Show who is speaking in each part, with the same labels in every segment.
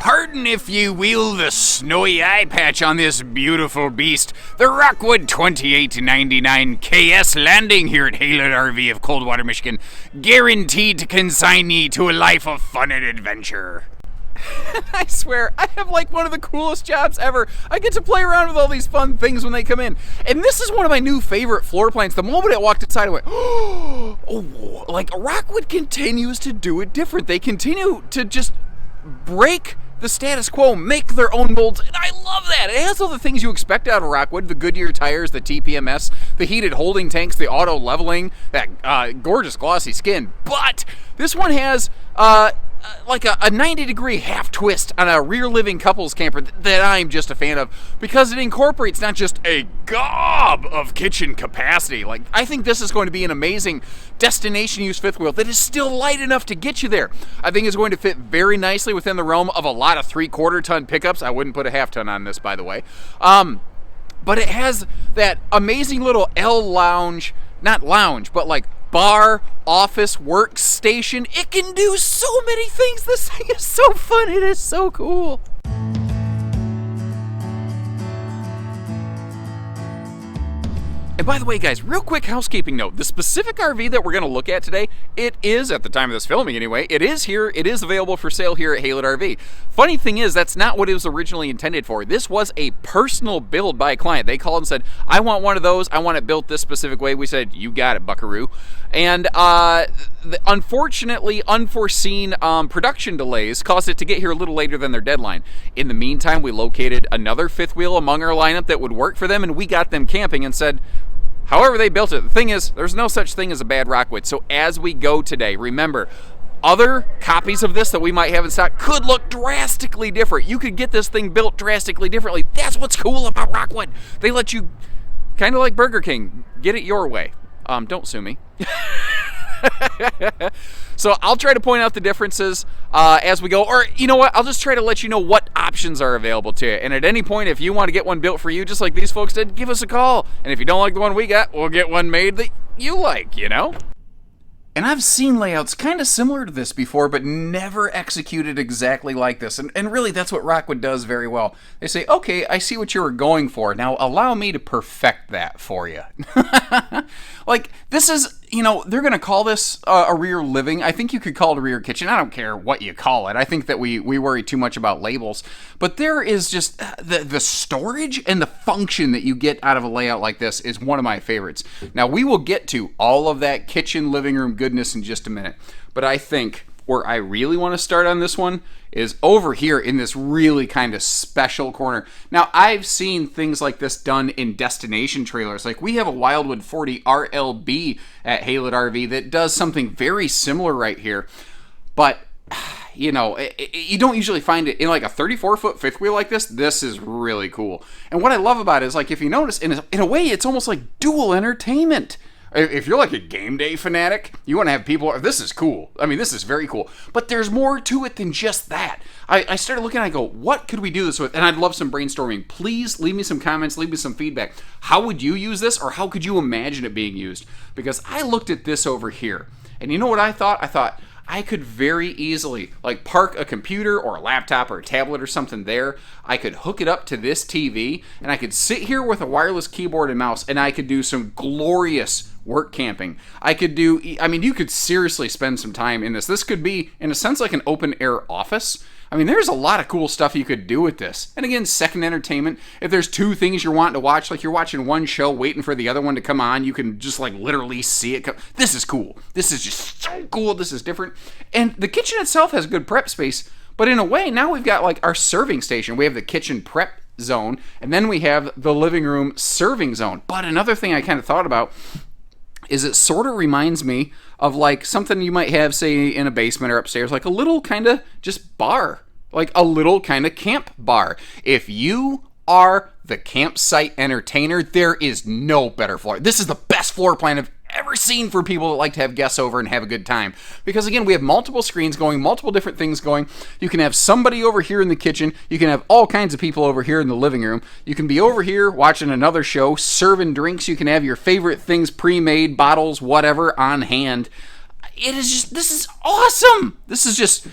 Speaker 1: Pardon if you wheel the snowy eye patch on this beautiful beast, the Rockwood 2899 KS landing here at Haylett RV of Coldwater, Michigan, guaranteed to consign ye to a life of fun and adventure.
Speaker 2: I swear, I have like one of the coolest jobs ever. I get to play around with all these fun things when they come in. And this is one of my new favorite floor plans. The moment I walked inside, I went, oh, like Rockwood continues to do it different. They continue to just break the status quo, make their own molds, and I love that. It has all the things you expect out of Rockwood, the Goodyear tires, the TPMS, the heated holding tanks, the auto leveling, that gorgeous glossy skin. But this one has like a 90-degree half twist on a rear living couples camper that I'm just a fan of, because it incorporates not just a gob of kitchen capacity. Like, I think this is going to be an amazing destination use fifth wheel that is still light enough to get you there. I think it's going to fit very nicely within the realm of a lot of 3/4 ton pickups. I wouldn't put a half ton on this, by the way. But it has that amazing little L lounge, not lounge, but like bar, office, workstation. It can do so many things. This thing is so fun. It is so cool. And by the way, guys, real quick housekeeping note. The specific RV that we're going to look at today, it is, at the time of this filming anyway, it is here. It is available for sale here at Haylett RV. Funny thing is, that's not what it was originally intended for. This was a personal build by a client. They called and said, I want one of those. I want it built this specific way. We said, you got it, buckaroo. And unfortunately, unforeseen production delays caused it to get here a little later than their deadline. In the meantime, we located another fifth wheel among our lineup that would work for them, and we got them camping and said, however they built it. The thing is, there's no such thing as a bad Rockwood. So as we go today, remember, other copies of this that we might have in stock could look drastically different. You could get this thing built drastically differently. That's what's cool about Rockwood. They let you, kind of like Burger King, get it your way. Don't sue me. So I'll try to point out the differences as we go, or you know what, I'll just try to let you know what options are available to you. And at any point, if you want to get one built for you, just like these folks did, give us a call. And if you don't like the one we got, we'll get one made that you like, you know? And I've seen layouts kind of similar to this before, but never executed exactly like this. And really, that's what Rockwood does very well. They say, okay, I see what you were going for. Now, allow me to perfect that for you. Like, this is, you know, they're going to call this a rear living. I think you could call it a rear kitchen. I don't care what you call it. I think that we worry too much about labels. But there is just the storage and the function that you get out of a layout like this is one of my favorites. Now, we will get to all of that kitchen, living room goodness in just a minute. But I think where I really want to start on this one is over here in this really kind of special corner. Now, I've seen things like this done in destination trailers. Like, we have a Wildwood 40 RLB at Haylett RV that does something very similar right here. But, you know, you don't usually find it in like a 34-foot fifth wheel like this. This is really cool. And what I love about it is, like, if you notice, in a way, it's almost like dual entertainment. If you're like a game day fanatic, you want to have people, this is cool. I mean, this is very cool. But there's more to it than just that. I started looking and I go, what could we do this with? And I'd love some brainstorming. Please leave me some comments, leave me some feedback. How would you use this, or how could you imagine it being used? Because I looked at this over here, and you know what I thought? I thought, I could very easily like park a computer or a laptop or a tablet or something there. I could hook it up to this TV, and I could sit here with a wireless keyboard and mouse, and I could do some glorious work camping. I mean, you could seriously spend some time in this. This could be, in a sense, like an open air office. I mean, there's a lot of cool stuff you could do with this. And again, second entertainment. If there's two things you're wanting to watch, like you're watching one show waiting for the other one to come on, you can just like literally see it come. This is cool. This is just so cool. This is different. And the kitchen itself has good prep space, but in a way, now we've got like our serving station. We have the kitchen prep zone, and then we have the living room serving zone. But another thing I kind of thought about is it sort of reminds me of like something you might have, say, in a basement or upstairs, like a little kind of just bar, like a little kind of camp bar. If you are the campsite entertainer, there is no better floor. This is the best floor plan I've ever seen for people that like to have guests over and have a good time. Because again, we have multiple screens going, multiple different things going. You can have somebody over here in the kitchen. You can have all kinds of people over here in the living room. You can be over here watching another show, serving drinks. You can have your favorite things pre-made, bottles, whatever, on hand. It is just, this is awesome. This is just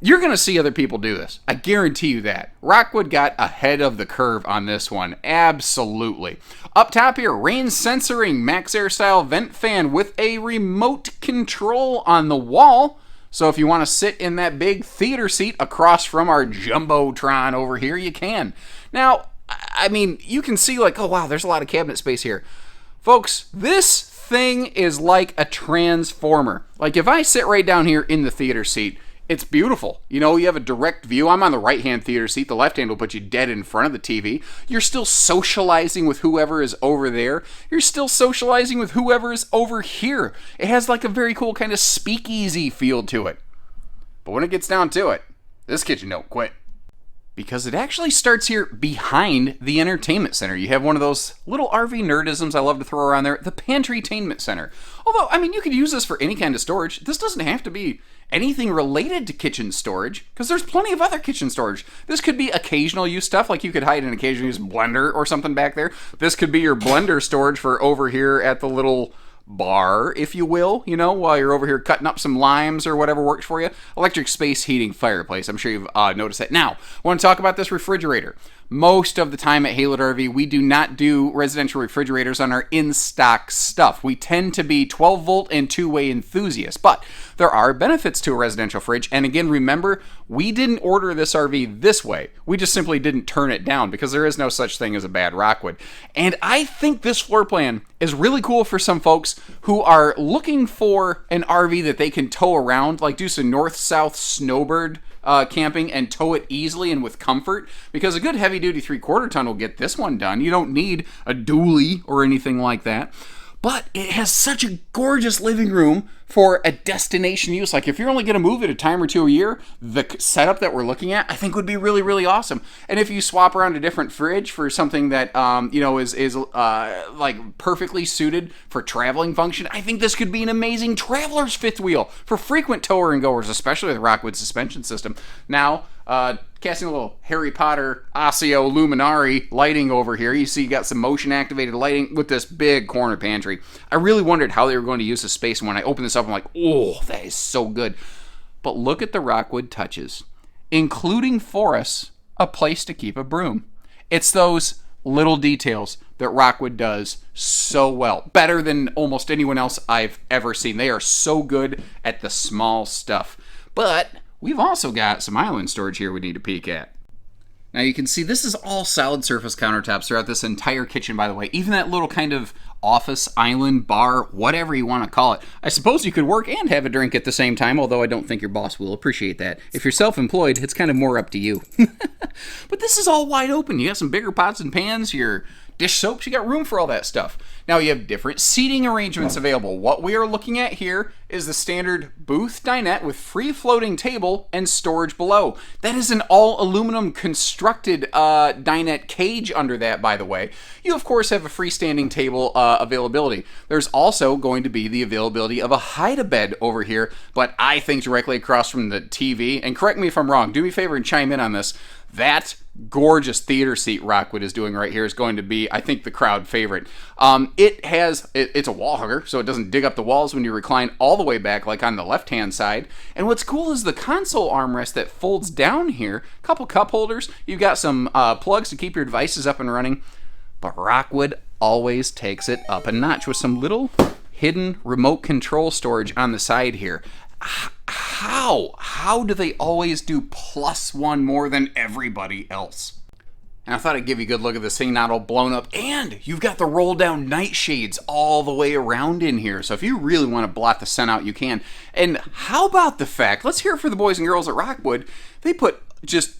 Speaker 2: You're going to see other people do this. I guarantee you that. Rockwood got ahead of the curve on this one. Absolutely. Up top here, rain censoring max air style vent fan with a remote control on the wall. So if you want to sit in that big theater seat across from our Jumbotron over here, you can. Now, I mean, you can see like, oh wow, there's a lot of cabinet space here. Folks, this thing is like a transformer. Like if I sit right down here in the theater seat, it's beautiful. You know, you have a direct view. I'm on the right-hand theater seat. The left hand will put you dead in front of the TV. You're still socializing with whoever is over there. You're still socializing with whoever is over here. It has like a very cool kind of speakeasy feel to it. But when it gets down to it, this kitchen don't quit. Because it actually starts here behind the entertainment center. You have one of those little RV nerdisms I love to throw around there, the pantry-tainment center. Although, I mean, you could use this for any kind of storage. This doesn't have to be anything related to kitchen storage, because there's plenty of other kitchen storage. This could be occasional use stuff, like you could hide an occasional use blender or something back there. This could be your blender storage for over here at the little bar, if you will, you know, while you're over here cutting up some limes or whatever works for you. Electric space heating fireplace. I'm sure you've noticed that. Now, I want to talk about this refrigerator. Most of the time at Haylett RV, we do not do residential refrigerators on our in-stock stuff. We tend to be 12-volt and two-way enthusiasts, but there are benefits to a residential fridge. And again, remember, we didn't order this RV this way. We just simply didn't turn it down because there is no such thing as a bad Rockwood. And I think this floor plan is really cool for some folks who are looking for an RV that they can tow around, like do some north-south snowbird camping and tow it easily and with comfort, because a good heavy-duty 3/4 ton will get this one done. You don't need a dually or anything like that. But it has such a gorgeous living room for a destination use. Like if you're only going to move it a time or two a year, the setup that we're looking at, I think would be really, really awesome. And if you swap around a different fridge for something that, you know, is like perfectly suited for traveling function, I think this could be an amazing traveler's fifth wheel for frequent tower and goers, especially with Rockwood suspension system. Now, casting a little Harry Potter Osseo Luminari lighting over here. You see you got some motion activated lighting with this big corner pantry. I really wondered how they were going to use the space, and when I opened this up, I'm like, oh, that is so good. But look at the Rockwood touches, including for us a place to keep a broom. It's those little details that Rockwood does so well, better than almost anyone else I've ever seen. They are so good at the small stuff. But we've also got some island storage here we need to peek at. Now you can see this is all solid surface countertops throughout this entire kitchen, by the way. Even that little kind of office, island, bar, whatever you want to call it. I suppose you could work and have a drink at the same time, although I don't think your boss will appreciate that. If you're self-employed, it's kind of more up to you. But this is all wide open. You got some bigger pots and pans, your dish soaps, you got room for all that stuff. Now you have different seating arrangements available. What we are looking at here is the standard booth dinette with free floating table and storage below. That is an all aluminum constructed dinette cage under that, by the way. You of course have a freestanding table availability. There's also going to be the availability of a hide-a-bed over here, but I think directly across from the TV, and correct me if I'm wrong, do me a favor and chime in on this, that gorgeous theater seat Rockwood is doing right here is going to be, I think, the crowd favorite. It's a wall hugger, so it doesn't dig up the walls when you recline all the way back like on the left-hand side. And what's cool is the console armrest that folds down here. A couple cup holders. You've got some plugs to keep your devices up and running. But Rockwood always takes it up a notch with some little hidden remote control storage on the side here. How do they always do +1 more than everybody else? And I thought I'd give you a good look at this thing, not all blown up. And you've got the roll down nightshades all the way around in here. So if you really want to blot the sun out, you can. And how about the fact, let's hear it for the boys and girls at Rockwood, they put just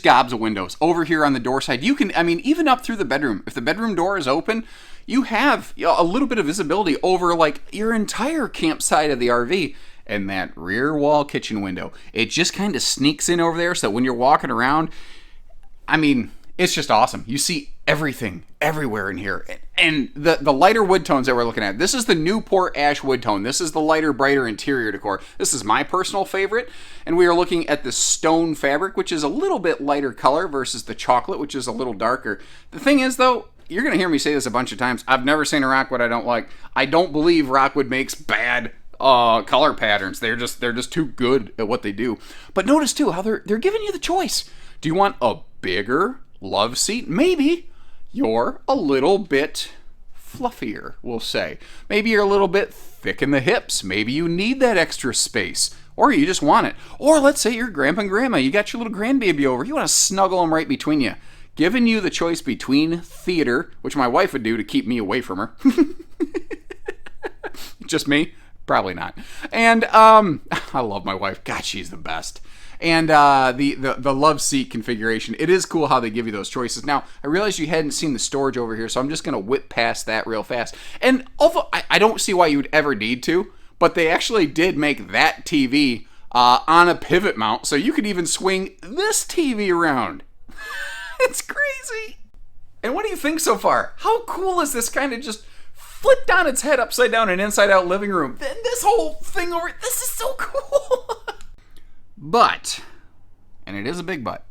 Speaker 2: gobs of windows over here on the door side. You can, I mean, even up through the bedroom. If the bedroom door is open, you have a little bit of visibility over like your entire campsite of the RV. And that rear wall kitchen window, it just kind of sneaks in over there, so when you're walking around, I mean, it's just awesome. You see everything everywhere in here. And the lighter wood tones that we're looking at, this is the Newport ash wood tone. This is the lighter, brighter interior decor. This is my personal favorite. And we are looking at the stone fabric, which is a little bit lighter color versus the chocolate, which is a little darker. The thing is, though, you're going to hear me say this a bunch of times. I've never seen a Rockwood I don't like. I don't believe Rockwood makes bad color patterns. They're just too good at what they do. But notice too how they're giving you the choice. Do you want a bigger love seat? Maybe you're a little bit fluffier, we'll say. Maybe you're a little bit thick in the hips. Maybe you need that extra space. Or you just want it. Or let's say you're grandpa and grandma. You got your little grandbaby over. You want to snuggle them right between you. Giving you the choice between theater, which my wife would do to keep me away from her. Just me? Probably not. And I love my wife. God, she's the best. And the love seat configuration, it is cool how they give you those choices. Now, I realize you hadn't seen the storage over here, so I'm just going to whip past that real fast. And although I don't see why you would ever need to, but they actually did make that TV on a pivot mount, so you could even swing this TV around. It's crazy. And what do you think so far? How cool is this kind of just flipped on its head upside down and inside out living room? This whole thing over, this is so cool. But, and it is a big but,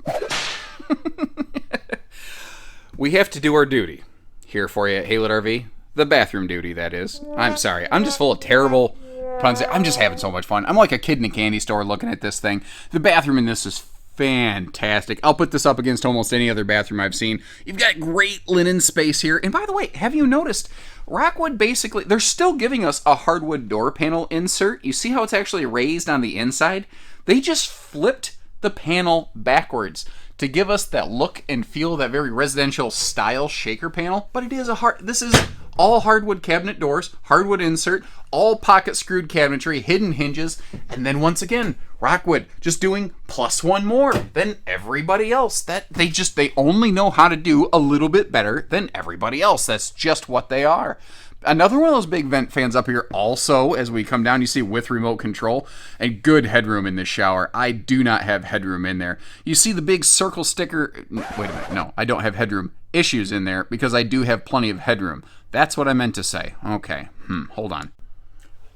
Speaker 2: we have to do our duty here for you at Haylett RV. The bathroom duty, that is. I'm sorry. I'm just full of terrible puns. I'm just having so much fun. I'm like a kid in a candy store looking at this thing. The bathroom in this is fantastic. I'll put this up against almost any other bathroom I've seen. You've got great linen space here. And by the way, have you noticed, Rockwood basically, they're still giving us a hardwood door panel insert. You see how it's actually raised on the inside? They just flipped the panel backwards to give us that look and feel, that very residential style shaker panel. But it is this is all hardwood cabinet doors, hardwood insert, all pocket screwed cabinetry, hidden hinges, and then once again, Rockwood just doing +1 more than everybody else. That they only know how to do a little bit better than everybody else. That's just what they are. Another one of those big vent fans up here also, as we come down, you see with remote control, and good headroom in this shower. I do not have headroom in there. You see the big circle sticker. Wait a minute. No, I don't have headroom issues in there because I do have plenty of headroom. That's what I meant to say. Okay. Hold on.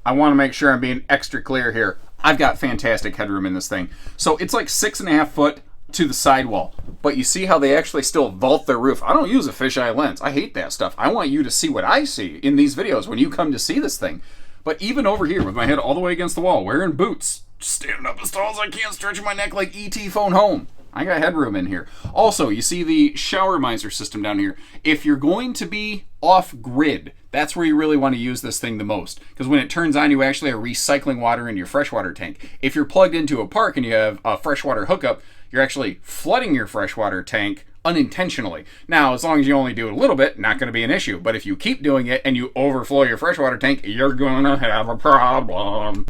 Speaker 2: I want to make sure I'm being extra clear here. I've got fantastic headroom in this thing. So it's like 6.5 foot to the sidewall. But you see how they actually still vault their roof. I don't use a fisheye lens. I hate that stuff. I want you to see what I see in these videos when you come to see this thing. But even over here with my head all the way against the wall, wearing boots, standing up as tall as I can, stretching my neck like E.T. phone home. I got headroom in here. Also, you see the shower miser system down here. If you're going to be off-grid, that's where you really want to use this thing the most. Because when it turns on, you actually are recycling water into your freshwater tank. If you're plugged into a park and you have a freshwater hookup, you're actually flooding your freshwater tank unintentionally. Now, as long as you only do it a little bit, not going to be an issue. But if you keep doing it and you overflow your freshwater tank, you're going to have a problem.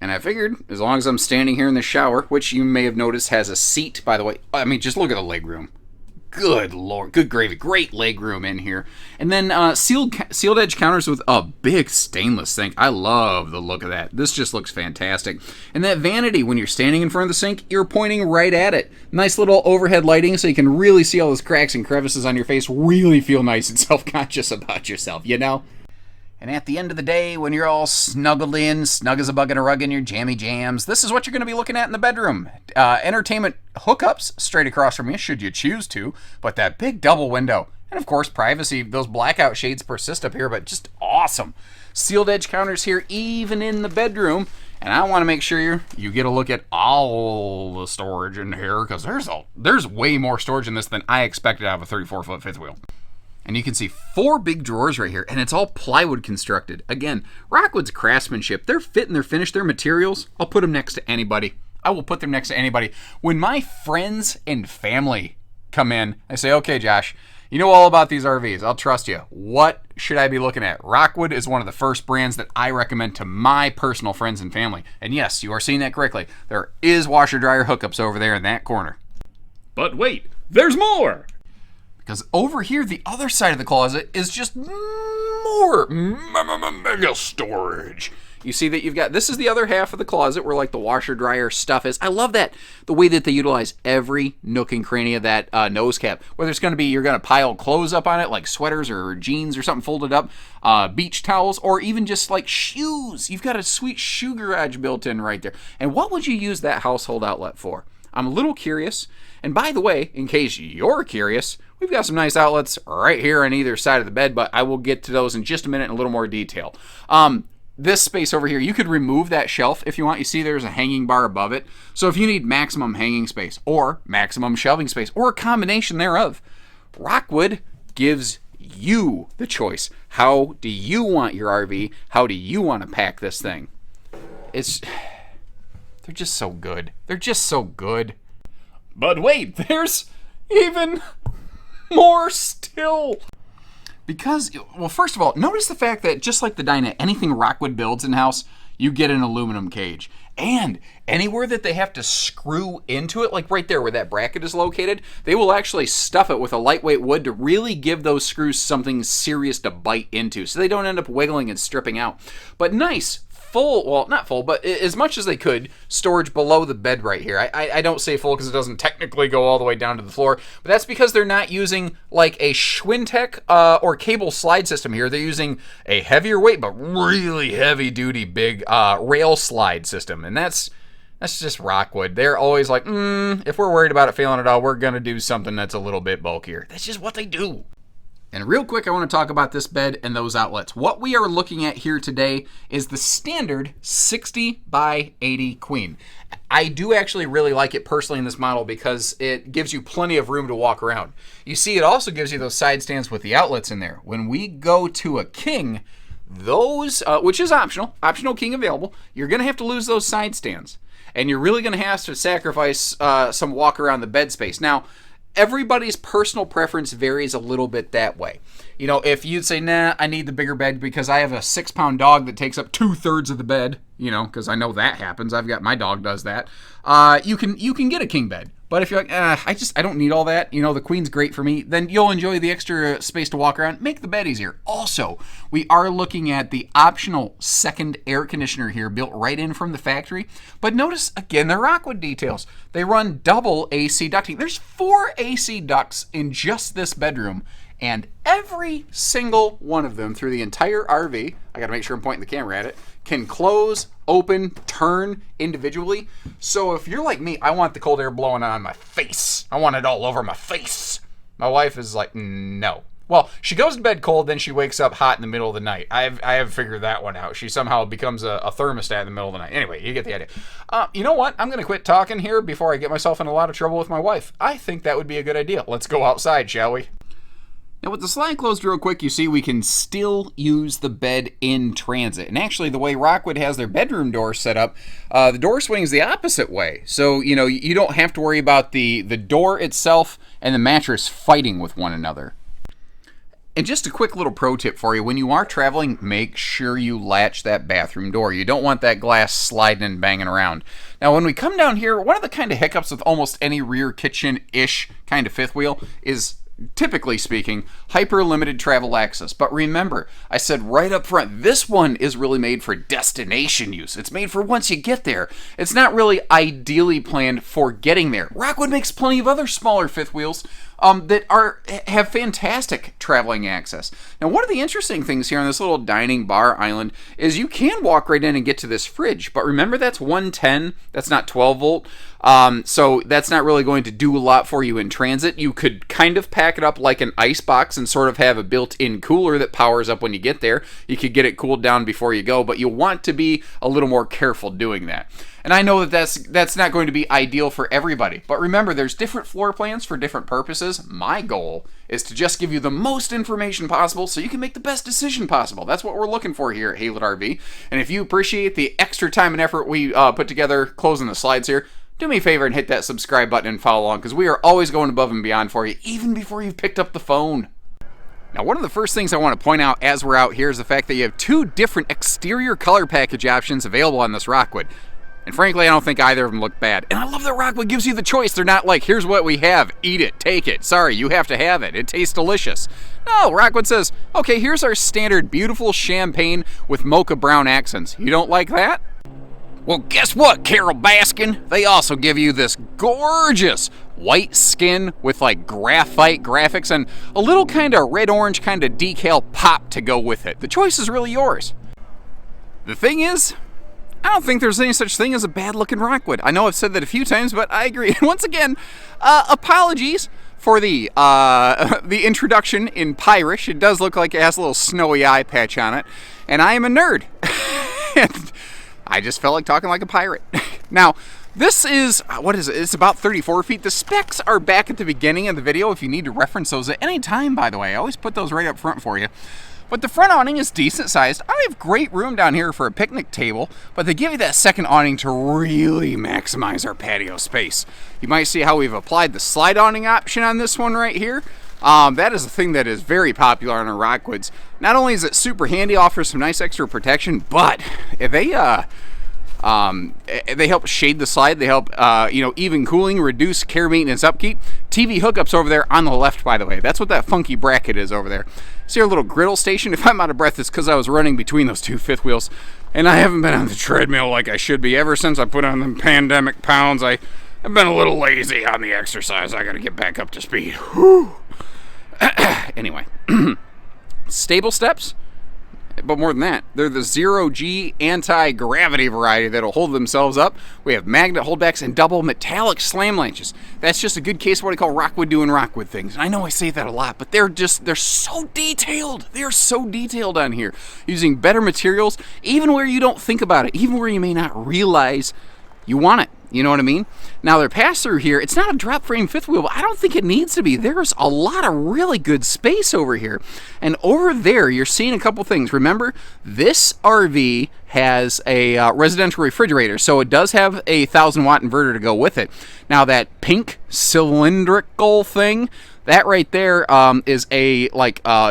Speaker 2: And I figured, as long as I'm standing here in the shower, which you may have noticed has a seat, by the way. I mean, just look at the leg room. Good Lord. Good gravy. Great leg room in here. And then sealed edge counters with a big stainless sink. I love the look of that. This just looks fantastic. And that vanity, when you're standing in front of the sink, you're pointing right at it. Nice little overhead lighting so you can really see all those cracks and crevices on your face. Really feel nice and self-conscious about yourself, you know? And at the end of the day, when you're all snuggled in, snug as a bug in a rug in your jammy jams, this is what you're going to be looking at in the bedroom. Entertainment hookups straight across from you, should you choose to, but that big double window. And of course, privacy. Those blackout shades persist up here, but just awesome. Sealed edge counters here, even in the bedroom. And I want to make sure you get a look at all the storage in here, because there's way more storage in this than I expected out of a 34-foot fifth wheel. And you can see 4 big drawers right here, and it's all plywood constructed. Again, Rockwood's craftsmanship. They're fit and they're finished. Their materials, I'll put them next to anybody. I will put them next to anybody. When my friends and family come in, I say, okay, Josh, you know all about these RVs. I'll trust you. What should I be looking at? Rockwood is one of the first brands that I recommend to my personal friends and family. And yes, you are seeing that correctly. There is washer-dryer hookups over there in that corner. But wait, there's more! Because over here, the other side of the closet is just more mega storage. You see that you've got, this is the other half of the closet where like the washer dryer stuff is. I love that, the way that they utilize every nook and cranny of that nose cap. Whether it's going to be, you're going to pile clothes up on it, like sweaters or jeans or something folded up, beach towels, or even just like shoes. You've got a sweet shoe garage built in right there. And what would you use that household outlet for? I'm a little curious. And by the way, in case you're curious, we've got some nice outlets right here on either side of the bed, but I will get to those in just a minute in a little more detail. this space over here, you could remove that shelf if you want. You see there's a hanging bar above it. So if you need maximum hanging space or maximum shelving space or a combination thereof, Rockwood gives you the choice. How do you want your RV? How do you want to pack this thing? They're just so good. They're just so good. But wait, there's even more still. Because, well, first of all, notice the fact that just like the dinette, anything Rockwood builds in-house, you get an aluminum cage. And anywhere that they have to screw into it, like right there where that bracket is located, they will actually stuff it with a lightweight wood to really give those screws something serious to bite into, so they don't end up wiggling and stripping out. But nice, full, well, not full, but as much as they could, storage below the bed right here. I don't say full because it doesn't technically go all the way down to the floor, but that's because they're not using like a Schwintek or cable slide system here. They're using a heavier weight, but really heavy-duty big rail slide system, and that's just Rockwood. They're always like, if we're worried about it failing at all, we're going to do something that's a little bit bulkier. That's just what they do. And real quick, I want to talk about this bed and those outlets. What we are looking at here today is the standard 60 by 80 queen. I do actually really like it personally in this model because it gives you plenty of room to walk around. You see, it also gives you those side stands with the outlets in there. When we go to a king, those, which is optional king available, you're going to have to lose those side stands. And you're really going to have to sacrifice some walk around the bed space. Now, everybody's personal preference varies a little bit that way. You know, if you'd say, nah, I need the bigger bed because I have a 6-pound dog that takes up 2/3 of the bed, you know, because I know that happens. My dog does that. You can get a king bed. But if you're like, I don't need all that, you know, the queen's great for me, then you'll enjoy the extra space to walk around. Make the bed easier. Also, we are looking at the optional second air conditioner here built right in from the factory. But notice, again, the Rockwood details. They run double AC ducting. There's 4 AC ducts in just this bedroom, and every single one of them through the entire RV, I got to make sure I'm pointing the camera at it, can close, open, turn individually. So if you're like me, I want the cold air blowing on my face. I want it all over my face. My wife is like, no. Well, she goes to bed cold, then she wakes up hot in the middle of the night. I have figured that one out. She somehow becomes a thermostat in the middle of the night. Anyway, you get the idea. You know what? I'm going to quit talking here before I get myself in a lot of trouble with my wife. I think that would be a good idea. Let's go outside, shall we? Now, with the slide closed real quick, you see we can still use the bed in transit. And actually, the way Rockwood has their bedroom door set up, the door swings the opposite way. So, you know, you don't have to worry about the door itself and the mattress fighting with one another. And just a quick little pro tip for you. When you are traveling, make sure you latch that bathroom door. You don't want that glass sliding and banging around. Now, when we come down here, one of the kind of hiccups with almost any rear kitchen-ish kind of fifth wheel is, typically speaking, hyper-limited travel access. But remember, I said right up front, this one is really made for destination use. It's made for once you get there. It's not really ideally planned for getting there. Rockwood makes plenty of other smaller fifth wheels that have fantastic traveling access. Now, one of the interesting things here on this little dining bar island is you can walk right in and get to this fridge. But remember, that's 110. That's not 12 volt. So that's not really going to do a lot for you in transit. You could kind of pack it up like an ice box and sort of have a built-in cooler that powers up when you get there. You could get it cooled down before you go, but you want to be a little more careful doing that. And I know that that's not going to be ideal for everybody. But remember, there's different floor plans for different purposes. My goal is to just give you the most information possible so you can make the best decision possible. That's what we're looking for here at Haylett RV. And if you appreciate the extra time and effort we put together closing the slides here, do me a favor and hit that subscribe button and follow along, because we are always going above and beyond for you, even before you've picked up the phone. Now, one of the first things I want to point out as we're out here is the fact that you have 2 different exterior color package options available on this Rockwood. And frankly, I don't think either of them look bad. And I love that Rockwood gives you the choice. They're not like, here's what we have, eat it, take it. Sorry, you have to have it. It tastes delicious. No, Rockwood says, okay, here's our standard beautiful champagne with mocha brown accents. You don't like that? Well, guess what, Carol Baskin? They also give you this gorgeous white skin with like graphite graphics and a little kind of red-orange kind of decal pop to go with it. The choice is really yours. The thing is, I don't think there's any such thing as a bad-looking Rockwood. I know I've said that a few times, but I agree. And once again, apologies for the the introduction in Pirish. It does look like it has a little snowy eye patch on it, and I am a nerd. And I just felt like talking like a pirate. Now, this is, what is it? It's about 34 feet. The specs are back at the beginning of the video if you need to reference those at any time, by the way. I always put those right up front for you. But the front awning is decent sized. I have great room down here for a picnic table, but they give you that second awning to really maximize our patio space. You might see how we've applied the slide awning option on this one right here. That is a thing that is very popular on our Rockwoods. Not only is it super handy, offers some nice extra protection, but they help shade the slide. They help, even cooling, reduce care maintenance upkeep. TV hookups over there on the left, by the way. That's what that funky bracket is over there. See our little griddle station? If I'm out of breath, it's because I was running between those two fifth wheels, and I haven't been on the treadmill like I should be. Ever since I put on the pandemic pounds, I've been a little lazy on the exercise. I got to get back up to speed. Whew. Anyway, stable steps. But more than that, they're the 0G anti-gravity variety that'll hold themselves up. We have magnet holdbacks and double metallic slam latches. That's just a good case of what I call Rockwood doing Rockwood things. And I know I say that a lot, but they're so detailed. They're so detailed on here. Using better materials, even where you don't think about it, even where you may not realize you want it. You know what I mean? Now, their pass-through here, it's not a drop frame fifth wheel, but I don't think it needs to be. There's a lot of really good space over here. And over there, you're seeing a couple things. Remember, this RV has a residential refrigerator, so it does have a 1,000-watt inverter to go with it. Now, that pink cylindrical thing, that right there is a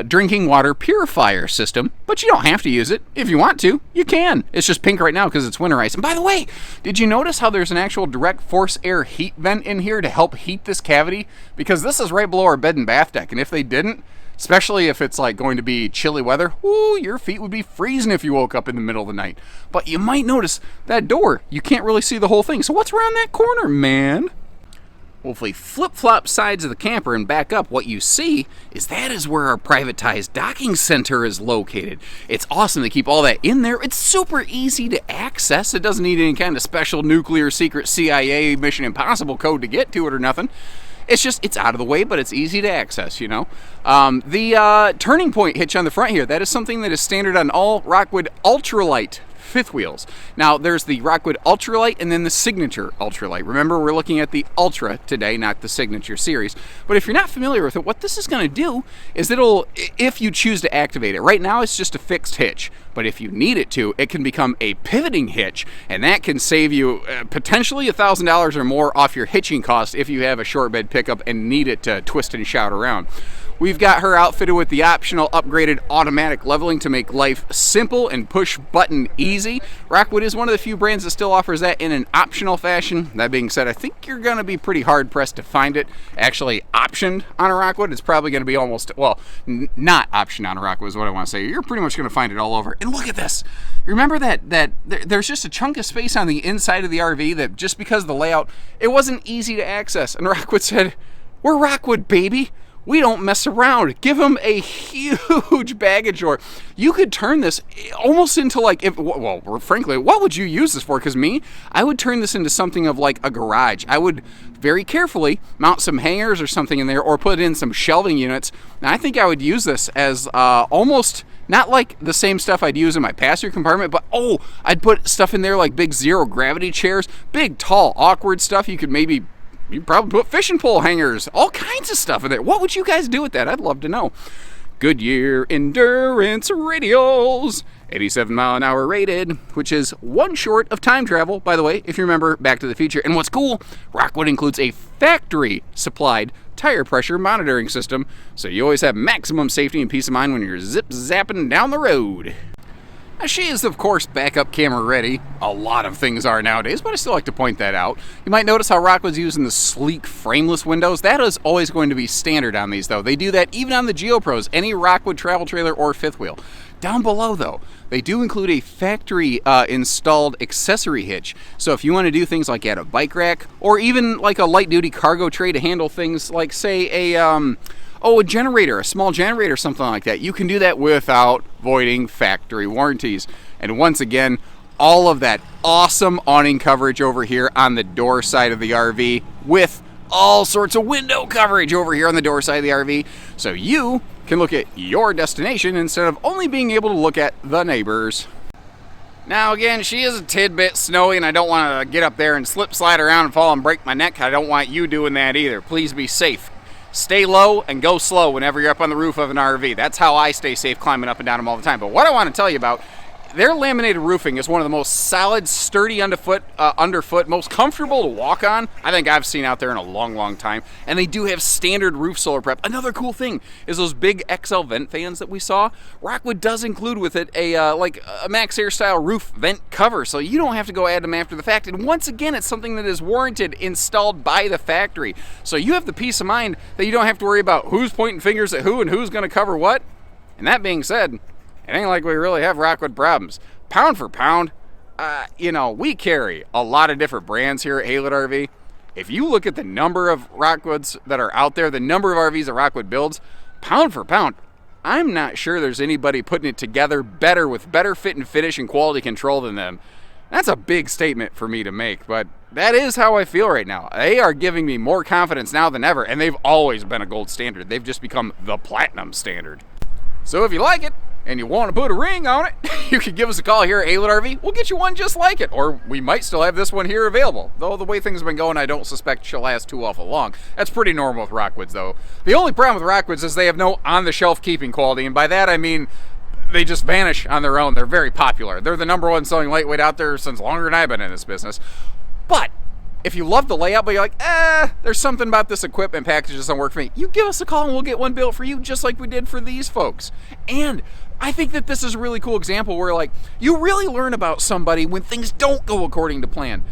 Speaker 2: drinking water purifier system, but you don't have to use it. If you want to, you can. It's just pink right now because it's winter ice. And by the way, did you notice how there's an actual direct force air heat vent in here to help heat this cavity? Because this is right below our bed and bath deck, and if they didn't, especially if it's like going to be chilly weather, ooh, your feet would be freezing if you woke up in the middle of the night. But you might notice that door, you can't really see the whole thing. So what's around that corner, man? Well, if we flip-flop sides of the camper and back up, what you see is that is where our privatized docking center is located. It's awesome to keep all that in there. It's super easy to access. It doesn't need any kind of special nuclear secret CIA Mission Impossible code to get to it or nothing. It's just, it's out of the way, but it's easy to access, you know. The turning point hitch on the front here, that is something that is standard on all Rockwood Ultralight fifth wheels. Now, there's the Rockwood Ultralight and then the Signature Ultralight. Remember, we're looking at the Ultra today, not the Signature series. But if you're not familiar with it, what this is going to do is it'll, if you choose to activate it, right now it's just a fixed hitch. But if you need it to, it can become a pivoting hitch, and that can save you potentially $1,000 or more off your hitching cost if you have a short bed pickup and need it to twist and shout around. We've got her outfitted with the optional upgraded automatic leveling to make life simple and push button easy. Rockwood is one of the few brands that still offers that in an optional fashion. That being said, I think you're going to be pretty hard pressed to find it actually optioned on a Rockwood. It's probably going to be almost, well, not optioned on a Rockwood is what I want to say. You're pretty much going to find it all over. And look at this. Remember that there's just a chunk of space on the inside of the RV that just because of the layout, it wasn't easy to access. And Rockwood said, "We're Rockwood, baby. We don't mess around." Give them a huge baggage door. You could turn this almost into like, frankly, what would you use this for? Because I would turn this into something of like a garage. I would very carefully mount some hangers or something in there or put in some shelving units. And I think I would use this as almost not like the same stuff I'd use in my passenger compartment, but I'd put stuff in there like big zero gravity chairs, big, tall, awkward stuff. You'd probably put fishing pole hangers, all kinds of stuff in there. What would you guys do with that? I'd love to know. Goodyear Endurance Radials, 87 mile an hour rated, which is one short of time travel, by the way, if you remember Back to the Future. And what's cool, Rockwood includes a factory supplied tire pressure monitoring system, so you always have maximum safety and peace of mind when you're zip-zapping down the road. Now, she is, of course, backup camera ready. A lot of things are nowadays, but I still like to point that out. You might notice how Rockwood's using the sleek frameless windows. That is always going to be standard on these, though. They do that even on the GeoPros, any Rockwood travel trailer or fifth wheel. Down below, though, they do include a factory installed accessory hitch. So if you want to do things like add a bike rack or even like a light duty cargo tray to handle things like, say, a generator, a small generator, something like that. You can do that without voiding factory warranties. And once again, all of that awesome awning coverage over here on the door side of the RV with all sorts of window coverage over here on the door side of the RV, so you can look at your destination instead of only being able to look at the neighbors. Now again, she is a tidbit snowy, and I don't want to get up there and slip, slide around, and fall and break my neck. I don't want you doing that either. Please be safe. Stay low and go slow whenever you're up on the roof of an RV. That's how I stay safe climbing up and down them all the time. But what I want to tell you about, their laminated roofing is one of the most solid, sturdy underfoot, most comfortable to walk on I think I've seen out there in a long, long time. And they do have standard roof solar prep. Another cool thing is those big XL vent fans that we saw. Rockwood does include with it a Max Air style roof vent cover, so you don't have to go add them after the fact. And once again, it's something that is warranted, installed by the factory. So you have the peace of mind that you don't have to worry about who's pointing fingers at who and who's going to cover what. And that being said, it ain't like we really have Rockwood problems. Pound for pound, we carry a lot of different brands here at Haylett RV. If you look at the number of Rockwoods that are out there, the number of RVs that Rockwood builds, pound for pound, I'm not sure there's anybody putting it together better with better fit and finish and quality control than them. That's a big statement for me to make, but that is how I feel right now. They are giving me more confidence now than ever, and they've always been a gold standard. They've just become the platinum standard. So if you like it, and you want to put a ring on it, you can give us a call here at Haylett RV. We'll get you one just like it, or we might still have this one here available. Though the way things have been going, I don't suspect she'll last too awful long. That's pretty normal with Rockwoods, though. The only problem with Rockwoods is they have no on-the-shelf keeping quality, and by that I mean they just vanish on their own. They're very popular. They're the number one selling lightweight out there since longer than I've been in this business. But if you love the layout, but you're like, there's something about this equipment package that doesn't work for me, you give us a call and we'll get one built for you, just like we did for these folks. And I think that this is a really cool example where, you really learn about somebody when things don't go according to plan.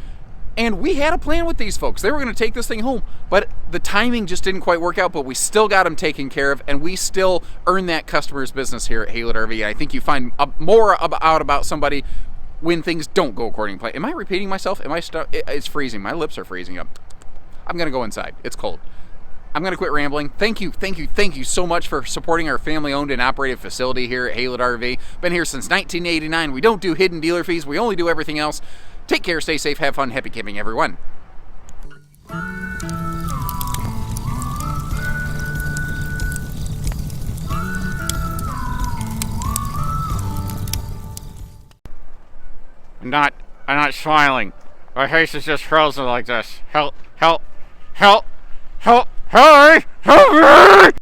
Speaker 2: And we had a plan with these folks. They were going to take this thing home, but the timing just didn't quite work out, but we still got them taken care of, and we still earn that customer's business here at Haylett RV. I think you find more out about somebody when things don't go according to plan. Am I repeating myself? It's freezing. My lips are freezing up. I'm going to go inside. It's cold. I'm going to quit rambling. Thank you so much for supporting our family-owned and operated facility here at Haylett RV. Been here since 1989. We don't do hidden dealer fees. We only do everything else. Take care, stay safe, have fun, happy camping, everyone.
Speaker 3: I'm not smiling. My face is just frozen like this. Help, help, help, help, help me!